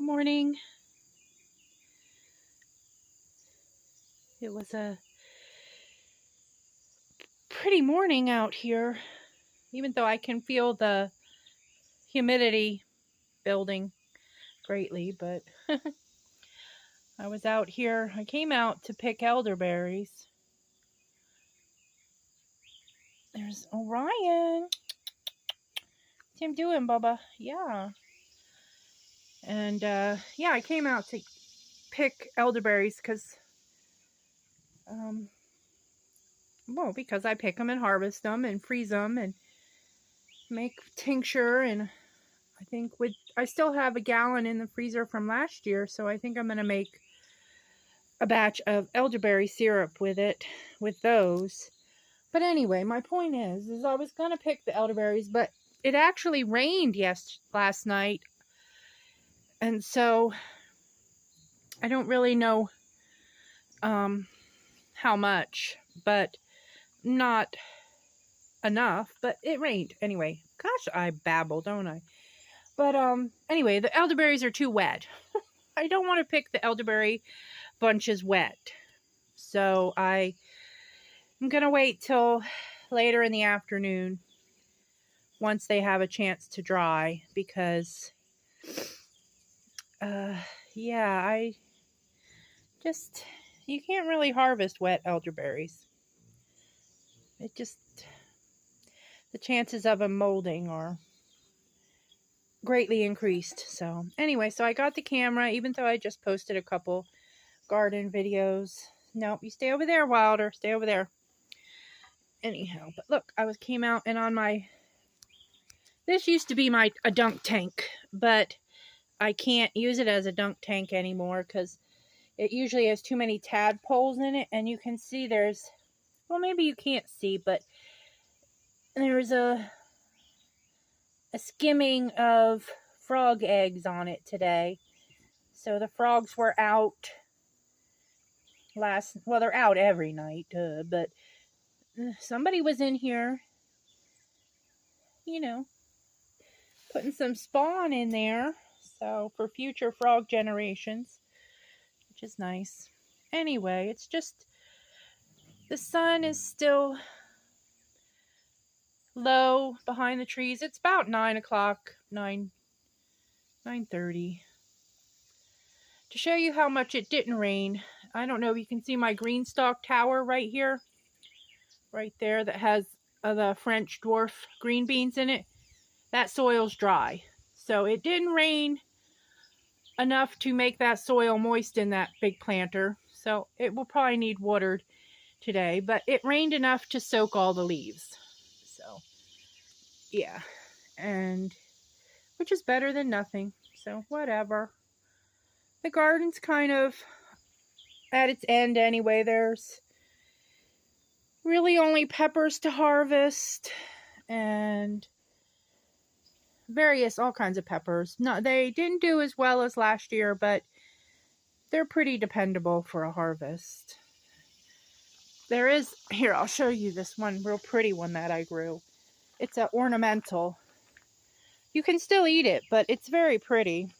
morning. It was a pretty morning out here, even though I can feel the humidity building greatly, but I was out here. I came out to pick elderberries. There's Orion. What's him doing, Bubba? Yeah. And yeah, I came out to pick elderberries because because I pick them and harvest them and freeze them and make tincture, and I think I still have a gallon in the freezer from last year, so I think I'm going to make a batch of elderberry syrup with those. But anyway, my point is I was going to pick the elderberries, but it actually rained last night, and so I don't really know how much, but not enough. But it rained anyway. Gosh, I babble, don't I? But anyway, the elderberries are too wet. I don't want to pick the elderberry bunches wet, so I'm gonna wait till later in the afternoon once they have a chance to dry, because yeah, you can't really harvest wet elderberries. The chances of them molding are greatly increased. So anyway, so I got the camera, even though I just posted a couple garden videos. Nope, you stay over there, Wilder. Stay over there. Anyhow, but look, came out, and on this used to be a dunk tank, but I can't use it as a dunk tank anymore because it usually has too many tadpoles in it, and you can see well, maybe you can't see, but there's a skimming of frog eggs on it today. So the frogs were out well, they're out every night, but somebody was in here, putting some spawn in there, so for future frog generations, which is nice. Anyway, it's just the sun is still low behind the trees. It's about 9 o'clock, 9:30. To show you how much it didn't rain, I don't know if you can see my green stalk tower right here, right there, that has the French dwarf green beans in it. That soil's dry, so it didn't rain enough to make that soil moist in that big planter, so it will probably need watered today, but it rained enough to soak all the leaves. So yeah, and which is better than nothing, so whatever. The garden's kind of at its end anyway. There's really only peppers to harvest and all kinds of peppers. No, they didn't do as well as last year, but they're pretty dependable for a harvest. Here, I'll show you this one real pretty one that I grew. It's an ornamental. You can still eat it, but it's very pretty.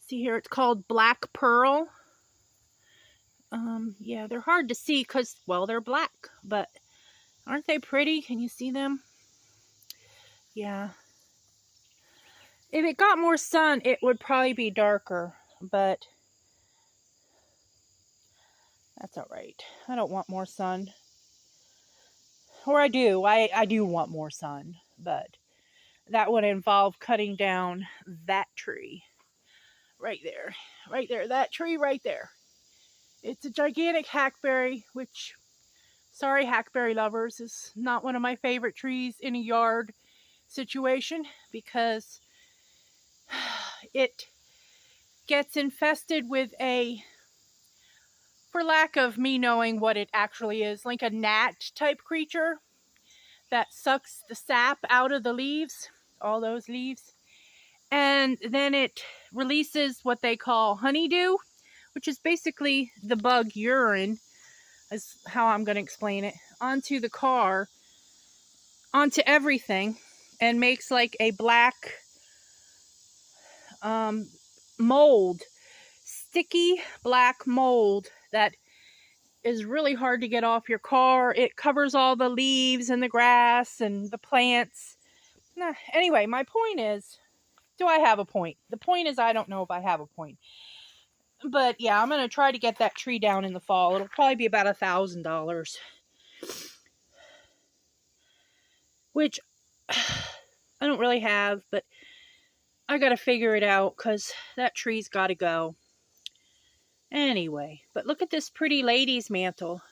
See here, it's called Black Pearl. Yeah, they're hard to see because, well, they're black, but aren't they pretty? Can you see them? Yeah. If it got more sun, it would probably be darker, but that's all right. I don't want more sun. Or I do. I do want more sun, but that would involve cutting down that tree. Right there. Right there. That tree right there. It's a gigantic hackberry, which, sorry hackberry lovers, is not one of my favorite trees in a yard situation because it gets infested with for lack of me knowing what it actually is, like a gnat type creature that sucks the sap out of the leaves, all those leaves, and then it releases what they call honeydew, which is basically the bug urine, is how I'm going to explain it, onto the car, onto everything, and makes like a black mold, sticky black mold that is really hard to get off your car. It covers all the leaves and the grass and the plants. Anyway, my point is, do I have a point? The point is, I don't know if I have a point. But yeah, I'm going to try to get that tree down in the fall. It'll probably be about $1,000. Which I don't really have, but I got to figure it out because that tree's got to go. Anyway, but look at this pretty lady's mantle.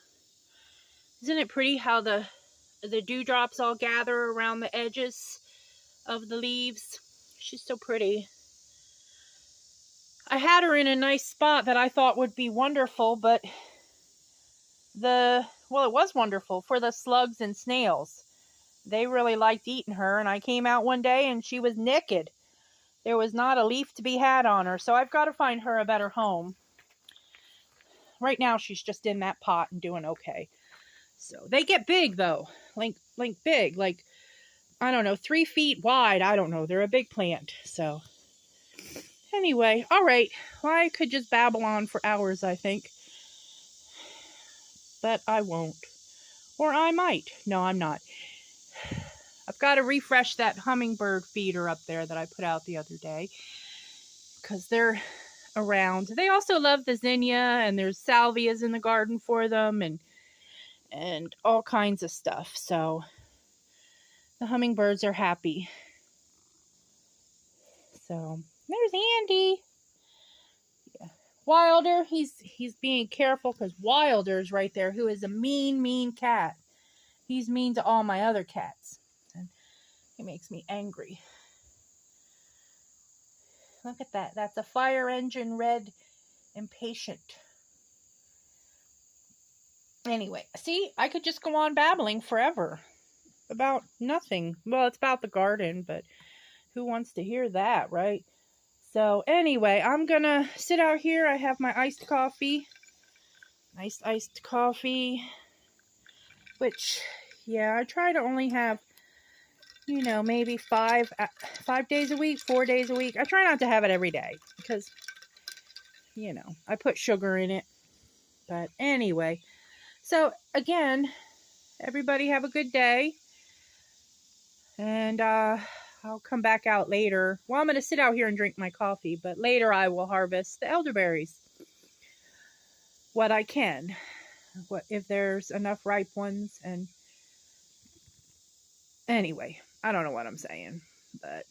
Isn't it pretty how the dewdrops all gather around the edges of the leaves? She's so pretty. I had her in a nice spot that I thought would be wonderful, but it was wonderful for the slugs and snails. They really liked eating her, and I came out one day and she was naked. There was not a leaf to be had on her, so I've got to find her a better home. Right now she's just in that pot and doing okay. So they get big though, like big, like, I don't know, 3 feet wide. I don't know. They're a big plant. So anyway, all right. Well, I could just babble on for hours, I think. But I won't. Or I might. No, I'm not. I've got to refresh that hummingbird feeder up there that I put out the other day, because they're around. They also love the zinnia, and there's salvias in the garden for them, and all kinds of stuff. So the hummingbirds are happy. So there's Andy. Yeah. Wilder, he's being careful because Wilder's right there, who is a mean cat. He's mean to all my other cats. And he makes me angry. Look at that. That's a fire engine red impatient. Anyway, see, I could just go on babbling forever about nothing. Well, it's about the garden, but who wants to hear that, right? So anyway, I'm gonna sit out here. I have my iced coffee. Nice iced coffee. Which, yeah, I try to only have, you know, maybe 5 days a week, 4 days a week. I try not to have it every day because, you know, I put sugar in it. But anyway, so again, everybody have a good day. And I'll come back out later. Well, I'm going to sit out here and drink my coffee, but later I will harvest the elderberries. What I can. If there's enough ripe ones. And anyway, I don't know what I'm saying. But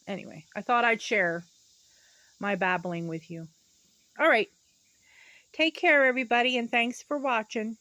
anyway, I thought I'd share my babbling with you. All right. Take care, everybody, and thanks for watching.